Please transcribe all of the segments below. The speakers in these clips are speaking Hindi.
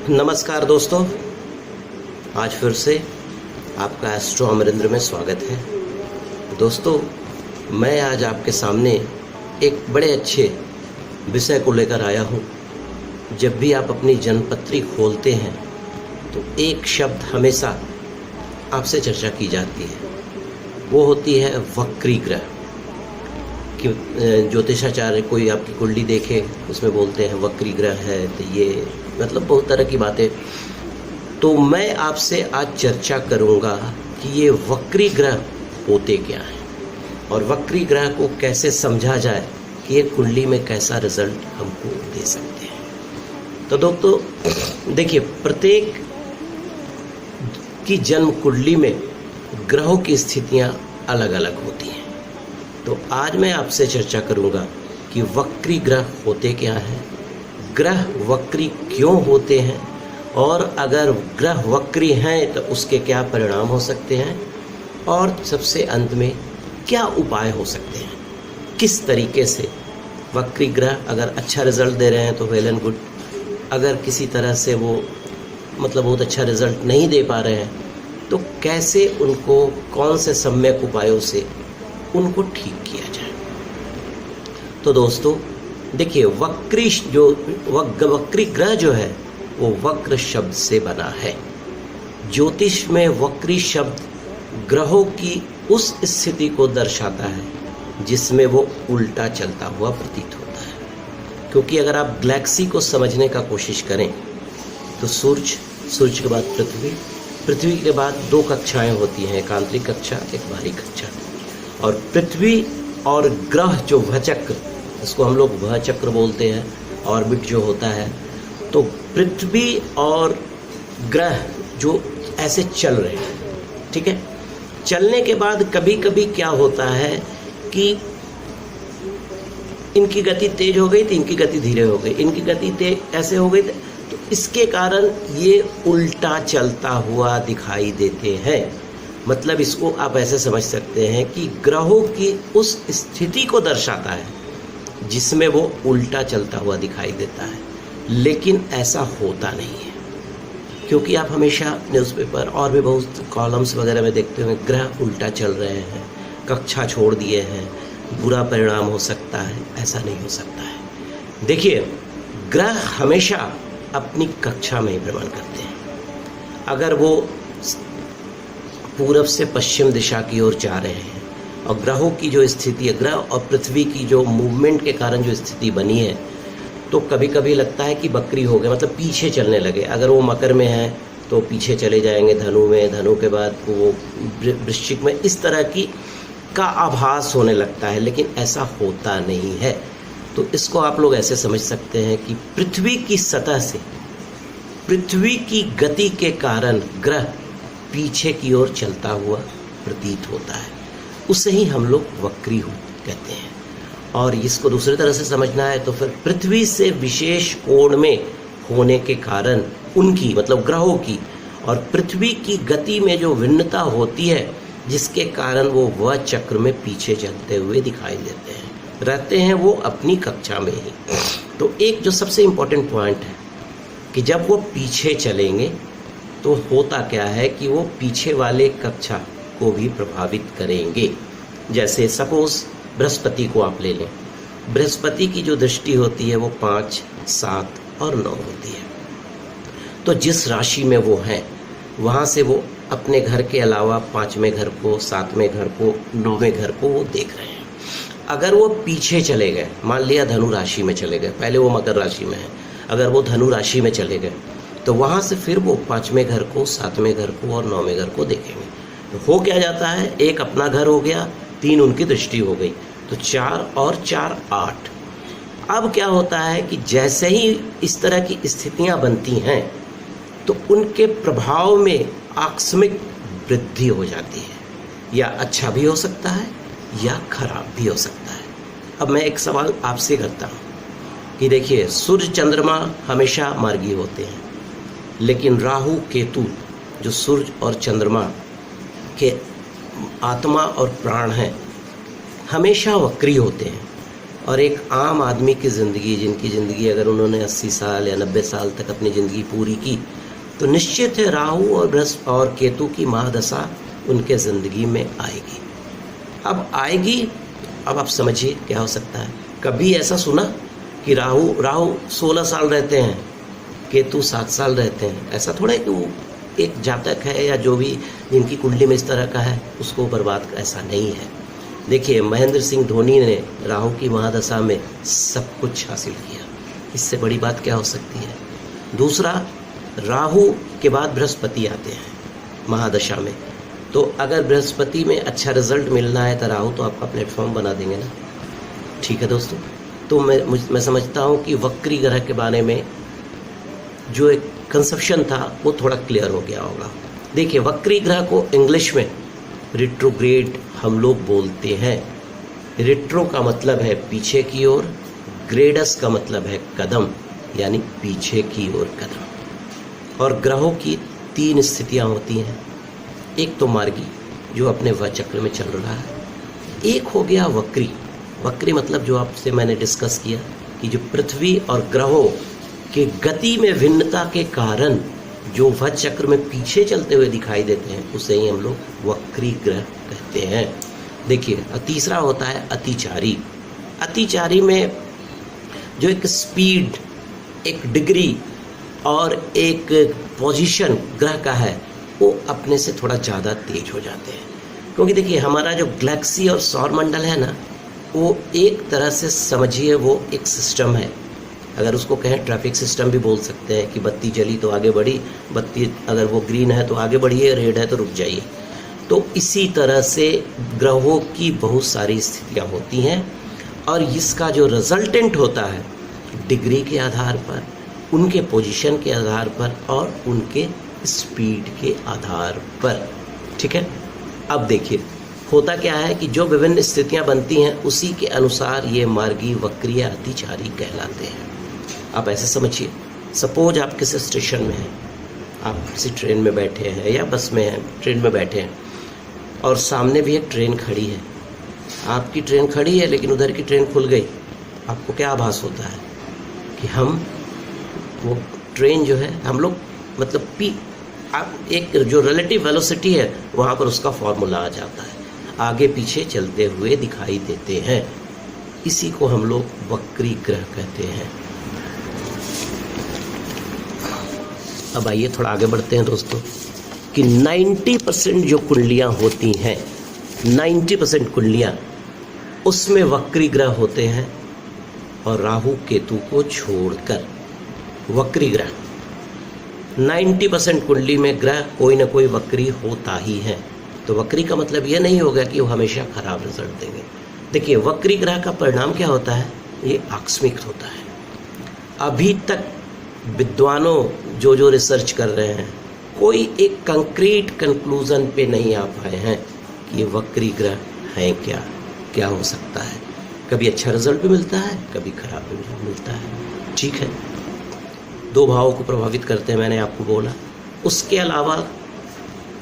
नमस्कार दोस्तों, आज फिर से आपका एस्ट्रो अमरिंद्र में स्वागत है। दोस्तों, मैं आज आपके सामने एक बड़े अच्छे विषय को लेकर आया हूँ। जब भी आप अपनी जन्मपत्री खोलते हैं तो एक शब्द हमेशा आपसे चर्चा की जाती है, वो होती है वक्री ग्रह। कि ज्योतिषाचार्य कोई आपकी कुंडली देखे उसमें बोलते हैं वक्री ग्रह है, तो ये मतलब बहुत तरह की बातें। तो मैं आपसे आज चर्चा करूंगा कि ये वक्री ग्रह होते क्या हैं और वक्री ग्रह को कैसे समझा जाए कि ये कुंडली में कैसा रिजल्ट हमको दे सकते हैं। तो दोस्तों देखिए, प्रत्येक की जन्म कुंडली में ग्रहों की स्थितियां अलग अलग होती हैं। तो आज मैं आपसे चर्चा करूंगा कि वक्री ग्रह होते क्या हैं, ग्रह वक्री क्यों होते हैं, और अगर ग्रह वक्री हैं तो उसके क्या परिणाम हो सकते हैं, और सबसे अंत में क्या उपाय हो सकते हैं। किस तरीके से वक्री ग्रह अगर अच्छा रिजल्ट दे रहे हैं तो वेल एंड गुड, अगर किसी तरह से वो मतलब बहुत अच्छा रिजल्ट नहीं दे पा रहे हैं तो कैसे उनको, कौन से सम्यक उपायों से उनको ठीक किया जाए। तो दोस्तों देखिए, वक्री ग्रह जो है वो वक्र शब्द से बना है। ज्योतिष में वक्री शब्द ग्रहों की उस स्थिति को दर्शाता है जिसमें वो उल्टा चलता हुआ प्रतीत होता है। क्योंकि अगर आप गैलेक्सी को समझने का कोशिश करें तो सूर्य के बाद पृथ्वी के बाद दो कक्षाएं होती हैं, एक आंतरिक कक्षा, एक बाहरी कक्षा। और पृथ्वी और ग्रह जो भचक्र, इसको हम लोग भचक्र बोलते हैं, ऑर्बिट जो होता है, तो पृथ्वी और ग्रह जो ऐसे चल रहे हैं, ठीक है। चलने के बाद कभी कभी क्या होता है कि इनकी गति तेज हो गई तो इनकी गति धीरे हो गई, इनकी गति तेज ऐसे हो गई, तो इसके कारण ये उल्टा चलता हुआ दिखाई देते हैं। मतलब इसको आप ऐसे समझ सकते हैं कि ग्रहों की उस स्थिति को दर्शाता है जिसमें वो उल्टा चलता हुआ दिखाई देता है। लेकिन ऐसा होता नहीं है, क्योंकि आप हमेशा न्यूज़पेपर और भी बहुत कॉलम्स वगैरह में देखते होंगे, ग्रह उल्टा चल रहे हैं, कक्षा छोड़ दिए हैं, बुरा परिणाम हो सकता है। ऐसा नहीं हो सकता है। देखिए, ग्रह हमेशा अपनी कक्षा में ही भ्रमण करते हैं। अगर वो पूरब से पश्चिम दिशा की ओर जा रहे हैं और ग्रहों की जो स्थिति है, ग्रह और पृथ्वी की जो मूवमेंट के कारण जो स्थिति बनी है, तो कभी कभी लगता है कि बकरी हो गए, मतलब पीछे चलने लगे। अगर वो मकर में है तो पीछे चले जाएंगे धनु में, धनु के बाद वो वृश्चिक में, इस तरह की का आभास होने लगता है। लेकिन ऐसा होता नहीं है। तो इसको आप लोग ऐसे समझ सकते हैं कि पृथ्वी की सतह से, पृथ्वी की गति के कारण ग्रह पीछे की ओर चलता हुआ प्रतीत होता है, उसे ही हम लोग वक्री कहते हैं। और इसको दूसरी तरह से समझना है तो फिर पृथ्वी से विशेष कोण में होने के कारण उनकी, मतलब ग्रहों की और पृथ्वी की गति में जो भिन्नता होती है, जिसके कारण वो चक्र में पीछे चलते हुए दिखाई देते हैं, रहते हैं वो अपनी कक्षा में ही। तो एक जो सबसे इम्पोर्टेंट पॉइंट है कि जब वो पीछे चलेंगे तो होता क्या है कि वो पीछे वाले कक्षा को भी प्रभावित करेंगे। जैसे सपोज बृहस्पति को आप ले लें, बृहस्पति की जो दृष्टि होती है वो 5, 7 और 9 होती है। तो जिस राशि में वो हैं वहाँ से वो अपने घर के अलावा 5वें घर को, 7वें घर को, 9वें घर को वो देख रहे हैं। अगर वो पीछे चले गए, मान लिया धनु राशि में चले गए, पहले वो मकर राशि में है, अगर वो धनु राशि में चले गए तो वहाँ से फिर वो 5वें घर को, 7वें घर को और 9वें घर को देखेंगे। तो हो क्या जाता है, एक अपना घर हो गया, 3 उनकी दृष्टि हो गई, तो 4 और 4 8। अब क्या होता है कि जैसे ही इस तरह की स्थितियाँ बनती हैं तो उनके प्रभाव में आकस्मिक वृद्धि हो जाती है। या अच्छा भी हो सकता है या खराब भी हो सकता है। अब मैं एक सवाल आपसे करता हूँ कि देखिए, सूर्य चंद्रमा हमेशा मार्गी होते हैं, लेकिन राहु केतु जो सूर्य और चंद्रमा के आत्मा और प्राण हैं, हमेशा वक्री होते हैं। और एक आम आदमी की ज़िंदगी, जिनकी ज़िंदगी अगर उन्होंने 80 साल या 90 साल तक अपनी ज़िंदगी पूरी की, तो निश्चित है राहु और बृहस्पति और केतु की महादशा उनके ज़िंदगी में आएगी। अब आएगी, अब आप समझिए क्या हो सकता है। कभी ऐसा सुना कि राहु 16 साल रहते हैं, केतु 7 साल रहते हैं? ऐसा थोड़ा है कि वो एक जातक है या जो भी जिनकी कुंडली में इस तरह का है उसको बर्बाद, ऐसा नहीं है। देखिए, महेंद्र सिंह धोनी ने राहु की महादशा में सब कुछ हासिल किया, इससे बड़ी बात क्या हो सकती है। दूसरा, राहु के बाद बृहस्पति आते हैं महादशा में, तो अगर बृहस्पति में अच्छा रिजल्ट मिलना है तो राहु तो आपका प्लेटफॉर्म बना देंगे ना। ठीक है दोस्तों, तो मैं समझता हूँ कि वक्री ग्रह के बारे में जो एक कंसेप्शन था वो थोड़ा क्लियर हो गया होगा। देखिए, वक्री ग्रह को इंग्लिश में रिट्रोग्रेड हम लोग बोलते हैं। रिट्रो का मतलब है पीछे की ओर, ग्रेडस का मतलब है कदम, यानी पीछे की ओर कदम। और ग्रहों की 3 स्थितियां होती हैं। एक तो मार्गी जो अपने वचक्र में चल रहा है, एक हो गया वक्री। वक्री मतलब जो आपसे मैंने डिस्कस किया कि जो पृथ्वी और ग्रहों के गति में भिन्नता के कारण जो वचक्र में पीछे चलते हुए दिखाई देते हैं, उसे ही हम लोग वक्री ग्रह कहते हैं। देखिए, तीसरा होता है अतिचारी। अतिचारी में जो एक स्पीड, एक डिग्री और एक पोजीशन ग्रह का है, वो अपने से थोड़ा ज़्यादा तेज हो जाते हैं। क्योंकि देखिए, हमारा जो गैलेक्सी और सौर मंडल है ना, वो एक तरह से समझिए वो एक सिस्टम है। अगर उसको कहें ट्रैफिक सिस्टम भी बोल सकते हैं कि बत्ती जली तो आगे बढ़ी, बत्ती अगर वो ग्रीन है तो आगे बढ़िए, रेड है तो रुक जाइए। तो इसी तरह से ग्रहों की बहुत सारी स्थितियां होती हैं और इसका जो रिजल्टेंट होता है डिग्री के आधार पर, उनके पोजीशन के आधार पर और उनके स्पीड के आधार पर। ठीक है, अब देखिए होता क्या है कि जो विभिन्न स्थितियां बनती हैं उसी के अनुसार ये मार्गी, वक्री या अतिचारी कहलाते हैं। आप ऐसे समझिए, सपोज आप किसी स्टेशन में हैं, आप किसी ट्रेन में बैठे हैं या बस में हैं, ट्रेन में बैठे हैं और सामने भी एक ट्रेन खड़ी है। आपकी ट्रेन खड़ी है लेकिन उधर की ट्रेन खुल गई। आपको क्या आभास होता है कि वो ट्रेन जो है, हम लोग मतलब आप एक जो रिलेटिव वेलोसिटी है वहाँ पर उसका फॉर्मूला आ जाता है, आगे पीछे चलते हुए दिखाई देते हैं। इसी को हम लोग वक्री ग्रह कहते हैं। अब आइए थोड़ा आगे बढ़ते हैं दोस्तों कि 90% जो कुंडलियाँ होती हैं, 90% कुंडलियाँ उसमें वक्री ग्रह होते हैं। और राहु केतु को छोड़कर वक्री ग्रह 90% कुंडली में ग्रह कोई ना कोई वक्री होता ही है। तो वक्री का मतलब ये नहीं होगा कि वो हमेशा खराब रिजल्ट देंगे। देखिए, वक्री ग्रह का परिणाम क्या होता है, ये आकस्मिक होता है। अभी तक विद्वानों जो रिसर्च कर रहे हैं, कोई एक कंक्रीट कंक्लूजन पे नहीं आ पाए हैं कि ये वक्री ग्रह हैं क्या हो सकता है। कभी अच्छा रिजल्ट भी मिलता है, कभी खराब भी मिलता है। ठीक है, 2 भावों को प्रभावित करते हैं, मैंने आपको बोला। उसके अलावा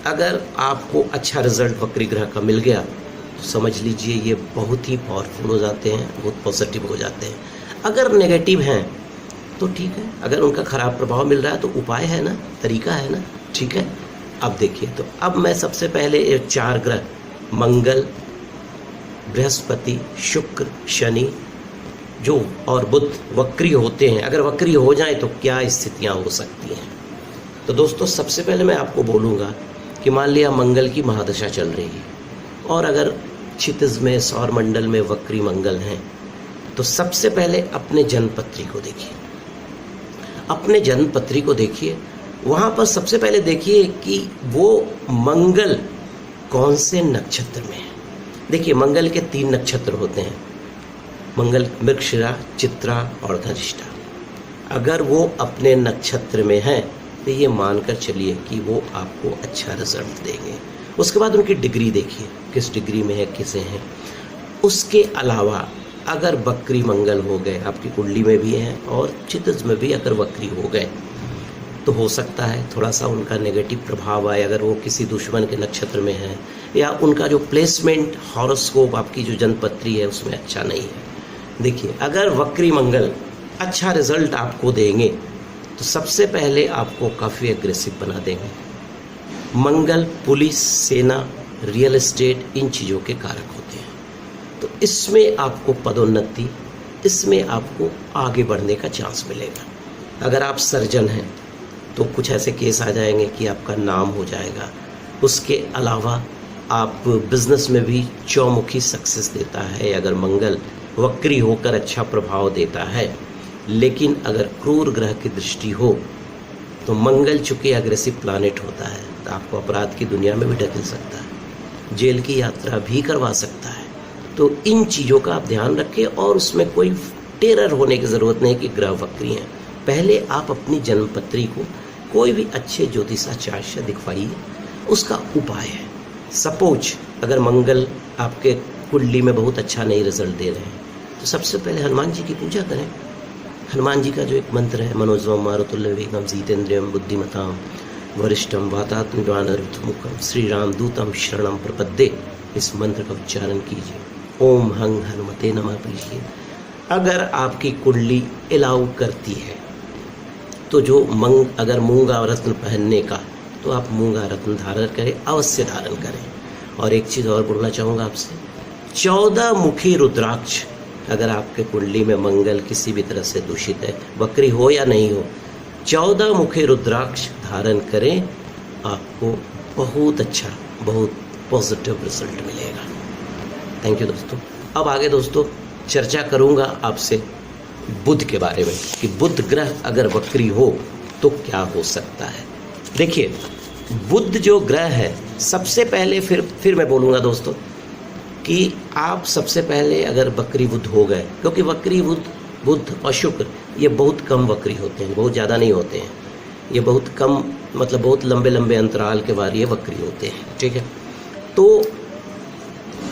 अगर आपको अच्छा रिजल्ट वक्री ग्रह का मिल गया तो समझ लीजिए ये बहुत ही पावरफुल हो जाते हैं, बहुत पॉजिटिव हो जाते हैं। अगर नेगेटिव हैं तो ठीक है, अगर उनका खराब प्रभाव मिल रहा है तो उपाय है ना, तरीका है ना। ठीक है, अब देखिए, तो अब मैं सबसे पहले ये 4 ग्रह मंगल, बृहस्पति, शुक्र, शनि जो और बुध वक्री होते हैं, अगर वक्री हो जाए तो क्या स्थितियां हो सकती हैं। तो दोस्तों, सबसे पहले मैं आपको बोलूँगा कि मान लिया मंगल की महादशा चल रही है और अगर क्षितिज में सौर मंडल में वक्री मंगल हैं, तो सबसे पहले अपने जन्मपत्री को देखिए। अपने जन्मपत्री को देखिए, वहाँ पर सबसे पहले देखिए कि वो मंगल कौन से नक्षत्र में है। देखिए, मंगल के 3 नक्षत्र होते हैं, मंगल, मृगशिरा, चित्रा और धनिष्ठा। अगर वो अपने नक्षत्र में है तो ये मानकर चलिए कि वो आपको अच्छा रिजल्ट देंगे। उसके बाद उनकी डिग्री देखिए, किस डिग्री में है, किसे हैं। उसके अलावा अगर वक्री मंगल हो गए, आपकी कुंडली में भी हैं और क्षितिज में भी अगर वक्री हो गए, तो हो सकता है थोड़ा सा उनका नेगेटिव प्रभाव आए। अगर वो किसी दुश्मन के नक्षत्र में है या उनका जो प्लेसमेंट हॉरोस्कोप, आपकी जो जन्मपत्री है, उसमें अच्छा नहीं है, देखिए, अगर वक्री मंगल अच्छा रिजल्ट आपको देंगे तो सबसे पहले आपको काफ़ी एग्रेसिव बना देंगे। मंगल पुलिस, सेना, रियल एस्टेट इन चीज़ों के कारक होते हैं, तो इसमें आपको पदोन्नति, इसमें आपको आगे बढ़ने का चांस मिलेगा। अगर आप सर्जन हैं तो कुछ ऐसे केस आ जाएंगे कि आपका नाम हो जाएगा। उसके अलावा आप बिजनेस में भी चौमुखी सक्सेस देता है अगर मंगल वक्री होकर अच्छा प्रभाव देता है। लेकिन अगर क्रूर ग्रह की दृष्टि हो तो मंगल चूंकि एग्रेसिव प्लैनेट होता है तो आपको अपराध की दुनिया में भी ढकेल सकता है, जेल की यात्रा भी करवा सकता है। तो इन चीज़ों का आप ध्यान रखें और उसमें कोई टेरर होने की ज़रूरत नहीं कि ग्रह वक्री हैं। पहले आप अपनी जन्मपत्री को कोई भी अच्छे ज्योतिषाचार्य से दिखवाइए, उसका उपाय है। सपोज अगर मंगल आपके कुंडली में बहुत अच्छा नहीं रिजल्ट दे रहे हैं तो सबसे पहले हनुमान जी की पूजा करें। हनुमान जी का जो एक मंत्र है, मनोजवम मारुतुल्य वेगम जितेंद्रियम बुद्धिमताम वरिष्ठम वातात्मजानरुतमुखम श्री राम दूतम शरणम प्रपद्ये, इस मंत्र का उच्चारण कीजिए। ओम हंग हनुमते नमः कीजिए। अगर आपकी कुंडली अलाउ करती है तो जो अगर मूंगा रत्न पहनने का तो आप मूंगा रत्न धारण करें, अवश्य धारण करें। और एक चीज़ और बोलना चाहूँगा आपसे, 14 मुखी रुद्राक्ष अगर आपके कुंडली में मंगल किसी भी तरह से दूषित है, वक्री हो या नहीं हो, 14 मुखी रुद्राक्ष धारण करें, आपको बहुत अच्छा, बहुत पॉजिटिव रिजल्ट मिलेगा। थैंक यू दोस्तों। अब आगे दोस्तों चर्चा करूँगा आपसे बुध के बारे में कि बुध ग्रह अगर वक्री हो तो क्या हो सकता है। देखिए, बुध जो ग्रह है, सबसे पहले फिर मैं बोलूँगा दोस्तों कि आप सबसे पहले अगर वक्री बुध हो गए, क्योंकि वक्री बुध और शुक्र ये बहुत कम वक्री होते हैं, बहुत ज़्यादा नहीं होते हैं, ये बहुत कम, मतलब बहुत लंबे लंबे अंतराल के बाद ये वक्री होते हैं, ठीक है। तो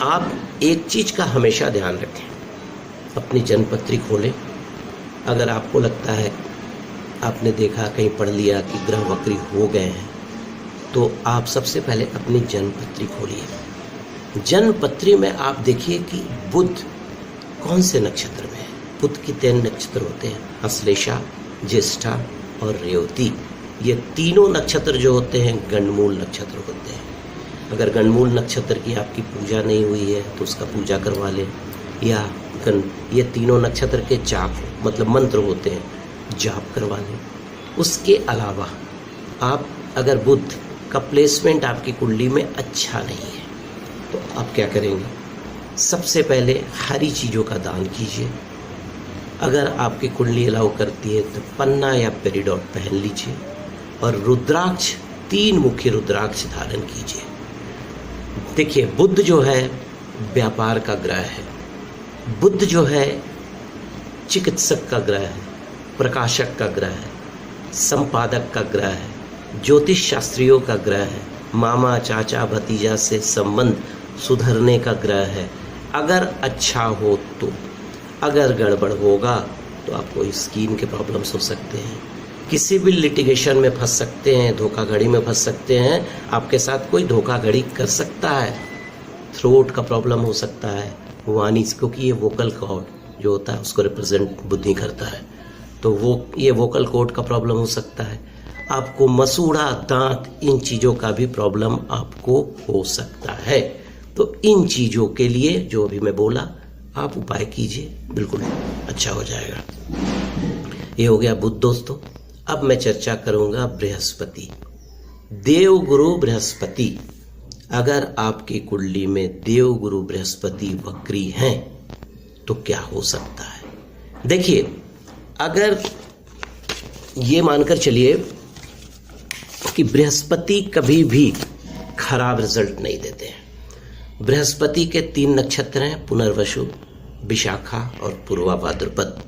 आप एक चीज़ का हमेशा ध्यान रखें, अपनी जन्मपत्री खोलें। अगर आपको लगता है, आपने देखा कहीं पढ़ लिया कि ग्रह वक्री हो गए हैं, तो आप सबसे पहले अपनी जन्मपत्री खोलिए। जन्मपत्री में आप देखिए कि बुध कौन से नक्षत्र में है। बुध की 3 नक्षत्र होते हैं, अश्लेषा, ज्येष्ठा और रेवती। ये तीनों नक्षत्र जो होते हैं गंडमूल नक्षत्र होते हैं। अगर गंडमूल नक्षत्र की आपकी पूजा नहीं हुई है तो उसका पूजा करवा लें, या ये तीनों नक्षत्र के जाप, मतलब मंत्र होते हैं, जाप करवा लें। उसके अलावा आप अगर बुध का प्लेसमेंट आपकी कुंडली में अच्छा नहीं है तो आप क्या करेंगे, सबसे पहले हरी चीज़ों का दान कीजिए। अगर आपकी कुंडली अलाउ करती है तो पन्ना या पेरिडॉट पहन लीजिए और रुद्राक्ष, 3 मुख्य रुद्राक्ष धारण कीजिए। देखिए, बुध जो है व्यापार का ग्रह है, बुध जो है चिकित्सक का ग्रह है, प्रकाशक का ग्रह है, संपादक का ग्रह है, ज्योतिष शास्त्रियों का ग्रह है, मामा चाचा भतीजा से संबंध सुधरने का ग्रह है। अगर अच्छा हो तो, अगर गड़बड़ होगा तो आपको स्किन के प्रॉब्लम्स हो सकते हैं, किसी भी लिटिगेशन में फंस सकते हैं, धोखाधड़ी में फंस सकते हैं, आपके साथ कोई धोखाधड़ी कर सकता है, थ्रोट का प्रॉब्लम हो सकता है, वाणी, क्योंकि ये वोकल कॉर्ड जो होता है उसको रिप्रेजेंट बुद्धि करता है, तो ये वोकल कॉर्ड का प्रॉब्लम हो सकता है। आपको मसूड़ा, दांत, इन चीज़ों का भी प्रॉब्लम आपको हो सकता है। तो इन चीज़ों के लिए जो अभी मैं बोला आप उपाय कीजिए, बिल्कुल अच्छा हो जाएगा। ये हो गया बुध दोस्तों। अब मैं चर्चा करूँगा बृहस्पति, देवगुरु बृहस्पति। अगर आपकी कुंडली में देवगुरु बृहस्पति वक्री हैं तो क्या हो सकता है। देखिए, अगर ये मानकर चलिए कि बृहस्पति कभी भी खराब रिजल्ट नहीं देते हैं। बृहस्पति के 3 नक्षत्र हैं, पुनर्वसु, विशाखा और पूर्वा भाद्रपद।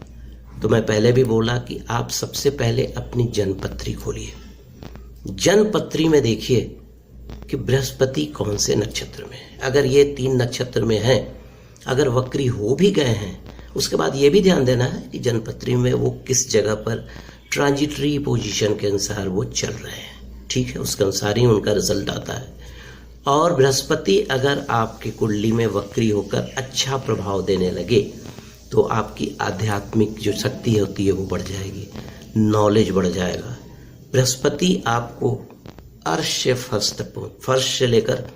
तो मैं पहले भी बोला कि आप सबसे पहले अपनी जन्मपत्री खोलिए। जन्मपत्री में देखिए कि बृहस्पति कौन से नक्षत्र में है। अगर ये 3 नक्षत्र में हैं, अगर वक्री हो भी गए हैं, उसके बाद ये भी ध्यान देना है कि जन्मपत्री में वो किस जगह पर ट्रांजिटरी पोजीशन के अनुसार वो चल रहे हैं, ठीक है, उसके अनुसार ही उनका रिजल्ट आता है। और बृहस्पति अगर आपकी कुंडली में वक्री होकर अच्छा प्रभाव देने लगे तो आपकी आध्यात्मिक जो शक्ति होती है वो बढ़ जाएगी, नॉलेज बढ़ जाएगा। बृहस्पति आपको अर्श से फर्श से लेकर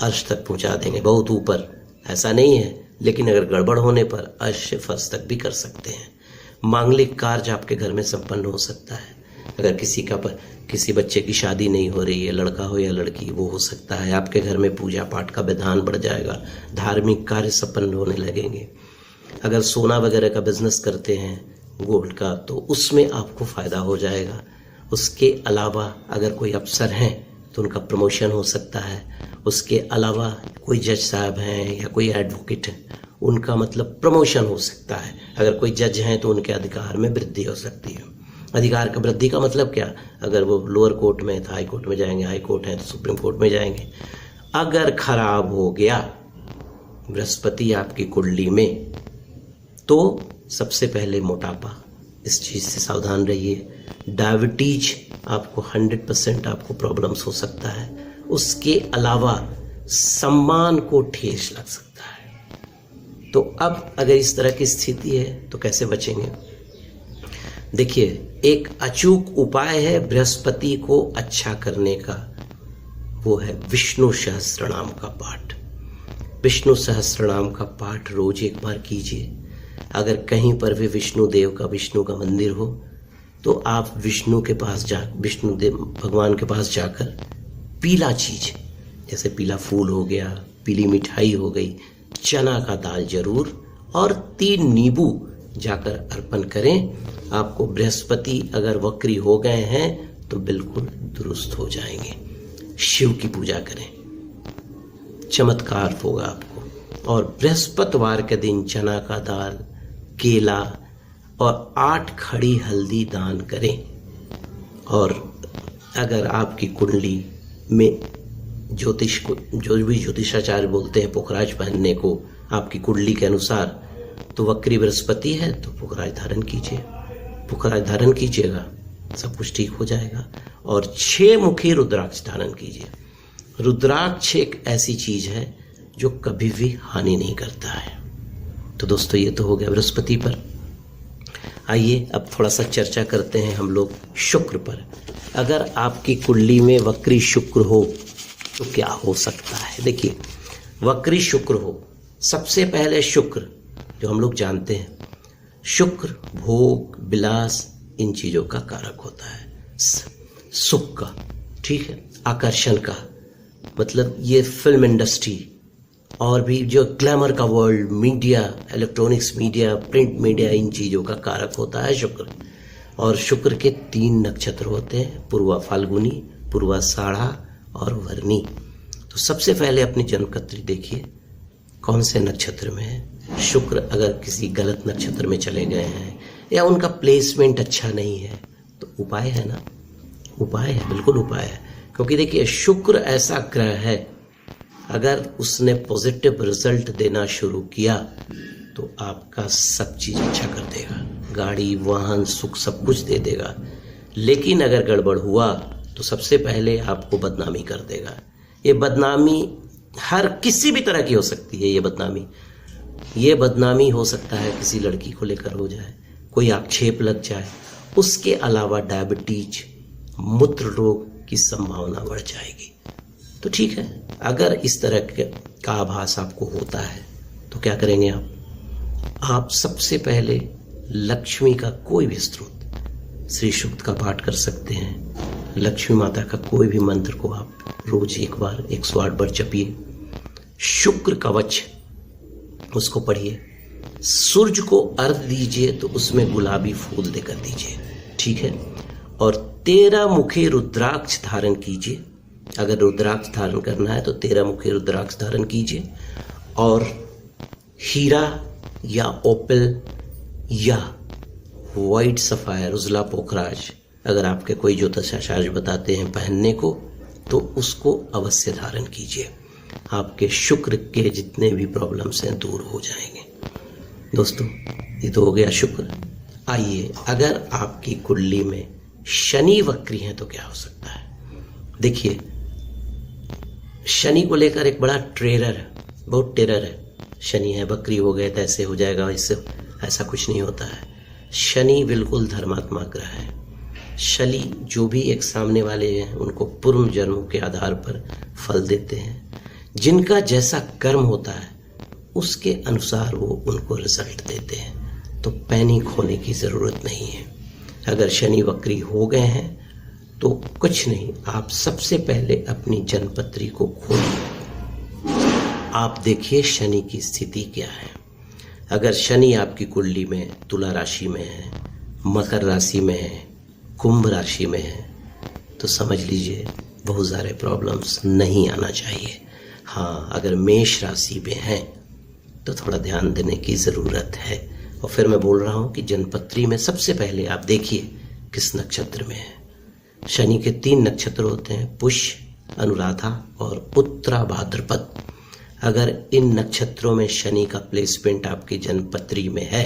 अर्श तक पहुंचा देंगे, बहुत ऊपर ऐसा नहीं है, लेकिन अगर गड़बड़ होने पर अर्श से फर्श तक भी कर सकते हैं। मांगलिक कार्य आपके घर में संपन्न हो सकता है। अगर किसी बच्चे की शादी नहीं हो रही है, लड़का हो या लड़की, वो हो सकता है। आपके घर में पूजा पाठ का विधान बढ़ जाएगा, धार्मिक कार्य संपन्न होने लगेंगे। अगर सोना वगैरह का बिजनेस करते हैं, गोल्ड का, तो उसमें आपको फायदा हो जाएगा। उसके अलावा अगर कोई अफसर हैं तो उनका प्रमोशन हो सकता है। उसके अलावा कोई जज साहब हैं या कोई एडवोकेट है, उनका मतलब प्रमोशन हो सकता है। अगर कोई जज हैं तो उनके अधिकार में वृद्धि हो सकती है। अधिकार का वृद्धि का मतलब क्या? अगर वो लोअर कोर्ट में तो हाई कोर्ट में जाएंगे, हाई कोर्ट है तो सुप्रीम कोर्ट में जाएंगे। अगर खराब हो गया बृहस्पति आपकी कुंडली में, तो सबसे पहले मोटापा, इस चीज़ से सावधान रहिए। डायबिटीज आपको 100% आपको प्रॉब्लम्स हो सकता है। उसके अलावा सम्मान को ठेस लग सकता है। तो अब अगर इस तरह की स्थिति है तो कैसे बचेंगे? देखिए, एक अचूक उपाय है बृहस्पति को अच्छा करने का, वो है विष्णु सहस्त्रनाम का पाठ। विष्णु सहस्त्रनाम का पाठ रोज एक बार कीजिए। अगर कहीं पर भी विष्णु का मंदिर हो तो आप विष्णु देव भगवान के पास जाकर पीला चीज, जैसे पीला फूल हो गया, पीली मिठाई हो गई, चना का दाल जरूर, और 3 नींबू जाकर अर्पण करें। आपको बृहस्पति अगर वक्री हो गए हैं तो बिल्कुल दुरुस्त हो जाएंगे। शिव की पूजा करें, चमत्कार होगा आपको। और बृहस्पतिवार के दिन चना का दाल, केला और 8 खड़ी हल्दी दान करें। और अगर आपकी कुंडली में ज्योतिष को, जो भी ज्योतिषाचार्य बोलते हैं पुखराज पहनने को, आपकी कुंडली के अनुसार तो वक्री बृहस्पति है तो पुखराज धारण कीजिए, पुखराज धारण कीजिएगा, सब कुछ ठीक हो जाएगा। और 6 मुखी रुद्राक्ष धारण कीजिए। रुद्राक्ष एक ऐसी चीज है जो कभी भी हानि नहीं करता है। तो दोस्तों, ये तो हो गया बृहस्पति पर। आइए अब थोड़ा सा चर्चा करते हैं हम लोग शुक्र पर। अगर आपकी कुंडली में वक्री शुक्र हो तो क्या हो सकता है? देखिए, वक्री शुक्र हो, सबसे पहले शुक्र जो हम लोग जानते हैं, शुक्र भोग विलास इन चीजों का कारक होता है, सुख का, ठीक है, आकर्षण का, मतलब ये फिल्म इंडस्ट्री और भी जो ग्लैमर का world, media, electronics media, print media, इन चीजों का कारक होता है शुक्र। और शुक्र के 3 नक्षत्र होते हैं, पूर्वा फाल्गुनी, पूर्वाषाढ़ा और वर्णी। तो सबसे पहले अपनी जन्मकुंडली देखिए कौन से नक्षत्र में है। शुक्र अगर किसी गलत नक्षत्र में चले गए हैं या उनका प्लेसमेंट अच्छा नहीं है तो उपाय है ना, उपाय है, बिल्कुल उपाय है। क्योंकि देखिए, शुक्र ऐसा ग्रह है, अगर उसने पॉजिटिव रिजल्ट देना शुरू किया तो आपका सब चीज अच्छा कर देगा, गाड़ी, वाहन, सुख सब कुछ दे देगा। लेकिन अगर गड़बड़ हुआ तो सबसे पहले आपको बदनामी कर देगा। ये बदनामी हर किसी भी तरह की हो सकती है। ये बदनामी हो सकता है किसी लड़की को लेकर हो जाए, कोई आक्षेप लग जाए, उसके अलावा डायबिटीज, मूत्र रोग की संभावना बढ़ जाएगी। तो ठीक है, अगर इस तरह का आभास आपको होता है तो क्या करेंगे आप सबसे पहले लक्ष्मी का कोई भी स्त्रोत, श्री सूक्त का पाठ कर सकते हैं। लक्ष्मी माता का कोई भी मंत्र को आप रोज एक बार 108 बार जपिए। शुक्र कवच उसको पढ़िए। सूर्य को अर्घ्य दीजिए तो उसमें गुलाबी फूल देकर दीजिए, ठीक है। और 13 मुखी रुद्राक्ष धारण कीजिए। अगर रुद्राक्ष धारण करना है तो 13 मुखी रुद्राक्ष धारण कीजिए। और हीरा या ओपल या वाइट सफायर, उजला पोखराज, अगर आपके कोई ज्योतिषाचार्य बताते हैं पहनने को तो उसको अवश्य धारण कीजिए। आपके शुक्र के जितने भी प्रॉब्लम्स हैं दूर हो जाएंगे। दोस्तों, ये तो हो गया शुक्र। आइए, अगर आपकी कुंडली में शनि वक्री है तो क्या हो सकता है? देखिए, शनि को लेकर एक बड़ा बहुत टेरर है। शनि है, बकरी हो गए तो ऐसे हो जाएगा, इससे ऐसा कुछ नहीं होता है। शनि बिल्कुल धर्मात्मा ग्रह है। शनि जो भी एक सामने वाले हैं उनको पूर्व जन्मों के आधार पर फल देते हैं। जिनका जैसा कर्म होता है उसके अनुसार वो उनको रिजल्ट देते हैं। तो पैनिक होने की ज़रूरत नहीं है। अगर शनि वक्री हो गए हैं तो कुछ नहीं, आप सबसे पहले अपनी जन्मपत्री को खोलिए, आप देखिए शनि की स्थिति क्या है। अगर शनि आपकी कुंडली में तुला राशि में है, मकर राशि में है, कुंभ राशि में है, तो समझ लीजिए बहुत सारे प्रॉब्लम्स नहीं आना चाहिए। हाँ, अगर मेष राशि में है तो थोड़ा ध्यान देने की ज़रूरत है। और फिर मैं बोल रहा हूँ कि जन्मपत्री में सबसे पहले आप देखिए किस नक्षत्र में है। शनि के 3 नक्षत्र होते हैं, पुष्य, अनुराधा और उत्तरा भाद्रपद। अगर इन नक्षत्रों में शनि का प्लेसमेंट आपकी जन्मपत्री में है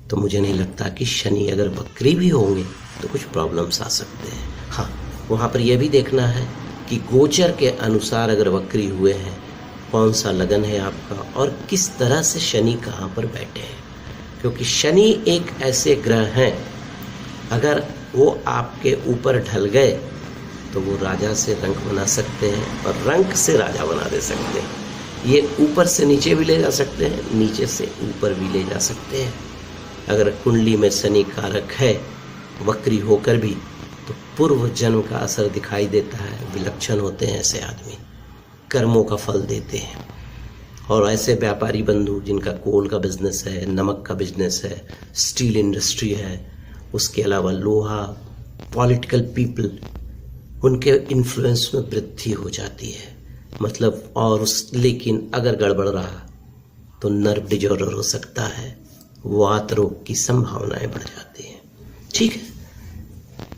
तो मुझे नहीं लगता कि शनि अगर वक्री भी होंगे तो कुछ प्रॉब्लम्स आ सकते हैं। हाँ, वहाँ पर यह भी देखना है कि गोचर के अनुसार अगर वक्री हुए हैं कौन सा लगन है आपका और किस तरह से शनि कहाँ पर बैठे हैं। क्योंकि शनि एक ऐसे ग्रह हैं, अगर वो आपके ऊपर ढल गए तो वो राजा से रंक बना सकते हैं और रंक से राजा बना दे सकते हैं। ये ऊपर से नीचे भी ले जा सकते हैं, नीचे से ऊपर भी ले जा सकते हैं। अगर कुंडली में शनि कारक है वक्री होकर भी तो पूर्व जन्म का असर दिखाई देता है। विलक्षण होते हैं ऐसे आदमी, कर्मों का फल देते हैं। और ऐसे व्यापारी बंधु जिनका कोल का बिजनेस है, नमक का बिजनेस है, स्टील इंडस्ट्री है, उसके अलावा लोहा, पॉलिटिकल पीपल, उनके इन्फ्लुएंस में वृद्धि हो जाती है। मतलब और लेकिन अगर गड़बड़ रहा तो नर्व डिजॉर्डर हो सकता है, वात रोग की संभावनाएं बढ़ जाती हैं। ठीक है,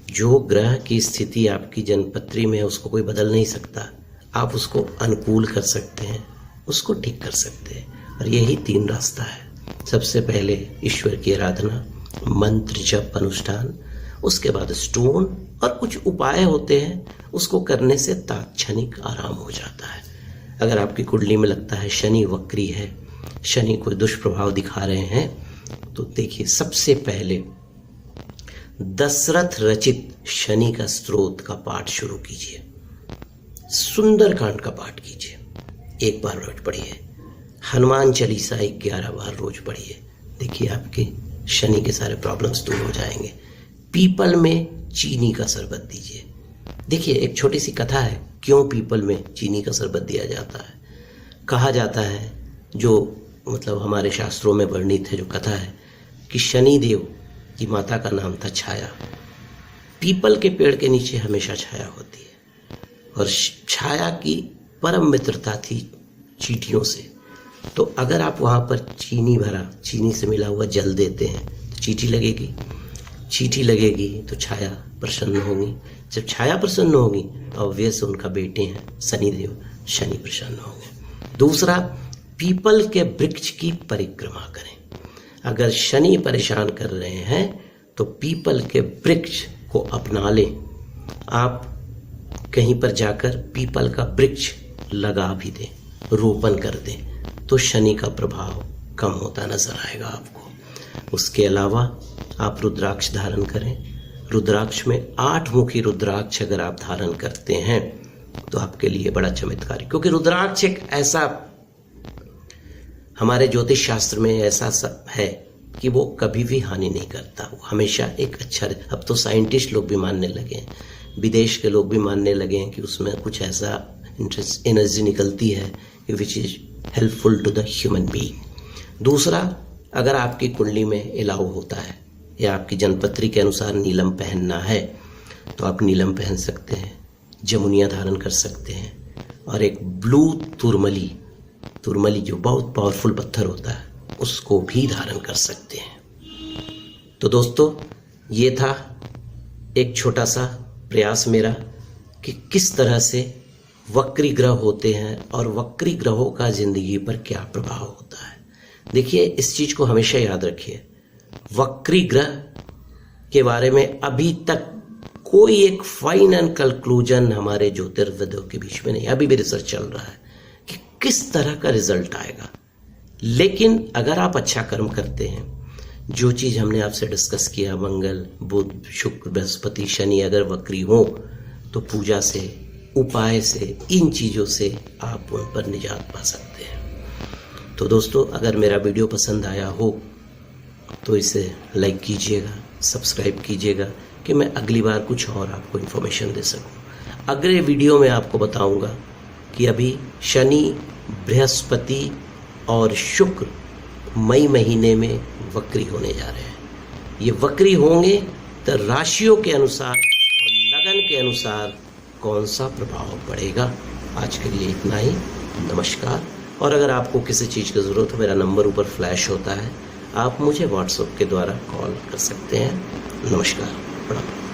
जो ग्रह की स्थिति आपकी जन्मपत्री में है उसको कोई बदल नहीं सकता। आप उसको अनुकूल कर सकते हैं, उसको ठीक कर सकते हैं। और यही 3 रास्ता है। सबसे पहले ईश्वर की आराधना, मंत्र जप अनुष्ठान, उसके बाद स्टोन और कुछ उपाय होते हैं, उसको करने से तात्क्षणिक आराम हो जाता है। अगर आपकी कुंडली में लगता है शनि वक्री है, शनि कोई दुष्प्रभाव दिखा रहे हैं, तो देखिए सबसे पहले दशरथ रचित शनि का स्तोत्र का पाठ शुरू कीजिए। सुंदरकांड का पाठ कीजिए, 1 बार रोज पढ़िए। हनुमान चालीसा 11 बार रोज पढ़िए। देखिए आपके शनि के सारे प्रॉब्लम्स दूर हो जाएंगे। पीपल में चीनी का शरबत दीजिए। देखिए एक छोटी सी कथा है, क्यों पीपल में चीनी का शरबत दिया जाता है। कहा जाता है, जो मतलब हमारे शास्त्रों में वर्णित है जो कथा है, कि शनि देव की माता का नाम था छाया। पीपल के पेड़ के नीचे हमेशा छाया होती है और छाया की परम मित्रता थी चींटियों से। तो अगर आप वहाँ पर चीनी भरा, चीनी से मिला हुआ जल देते हैं तो चींटी लगेगी, चींटी लगेगी तो छाया प्रसन्न होगी। जब छाया प्रसन्न होगी ऑब्वियस उनका बेटे हैं शनिदेव, शनि प्रसन्न होंगे। दूसरा, पीपल के वृक्ष की परिक्रमा करें। अगर शनि परेशान कर रहे हैं तो पीपल के वृक्ष को अपना लें। आप कहीं पर जाकर पीपल का वृक्ष लगा भी दें, रोपण कर दें, तो शनि का प्रभाव कम होता नजर आएगा आपको। उसके अलावा आप रुद्राक्ष धारण करें। रुद्राक्ष में 8 मुखी रुद्राक्ष अगर आप धारण करते हैं तो आपके लिए बड़ा चमत्कारी, क्योंकि रुद्राक्ष एक ऐसा हमारे ज्योतिष शास्त्र में ऐसा सब है कि वो कभी भी हानि नहीं करता, वो हमेशा एक अच्छा। अब तो साइंटिस्ट लोग भी मानने लगे हैं, विदेश के लोग भी मानने लगे हैं कि उसमें कुछ ऐसा एनर्जी निकलती है which is helpful to the human being. दूसरा, अगर आपकी कुंडली में इलाव होता है या आपकी जन्मपत्री के अनुसार नीलम पहनना है तो आप नीलम पहन सकते हैं, जमुनिया धारण कर सकते हैं, और एक ब्लू तुरमली जो बहुत पावरफुल पत्थर होता है उसको भी धारण कर सकते हैं। तो दोस्तों, ये था एक छोटा सा प्रयास मेरा कि किस तरह से वक्री ग्रह होते हैं और वक्री ग्रहों का जिंदगी पर क्या प्रभाव होता है। देखिए इस चीज को हमेशा याद रखिए, वक्री ग्रह के बारे में अभी तक कोई एक फाइनल कंक्लूजन हमारे ज्योतिर्विदों के बीच में नहीं। अभी भी रिसर्च चल रहा है कि किस तरह का रिजल्ट आएगा। लेकिन अगर आप अच्छा कर्म करते हैं, जो चीज़ हमने आपसे डिस्कस किया, मंगल, बुध, शुक्र, बृहस्पति, शनि अगर वक्री हो तो पूजा से, उपाय से, इन चीज़ों से आप उन पर निजात पा सकते हैं। तो दोस्तों, अगर मेरा वीडियो पसंद आया हो तो इसे लाइक कीजिएगा, सब्सक्राइब कीजिएगा कि मैं अगली बार कुछ और आपको इन्फॉर्मेशन दे सकूं। अगले वीडियो में आपको बताऊंगा कि अभी शनि, बृहस्पति और शुक्र मई महीने में वक्री होने जा रहे हैं। ये वक्री होंगे तो राशियों के अनुसार और लगन के अनुसार कौन सा प्रभाव पड़ेगा। आज के लिए इतना ही। नमस्कार। और अगर आपको किसी चीज़ की ज़रूरत हो, मेरा नंबर ऊपर फ्लैश होता है, आप मुझे व्हाट्सएप के द्वारा कॉल कर सकते हैं। नमस्कार। प्रणाम।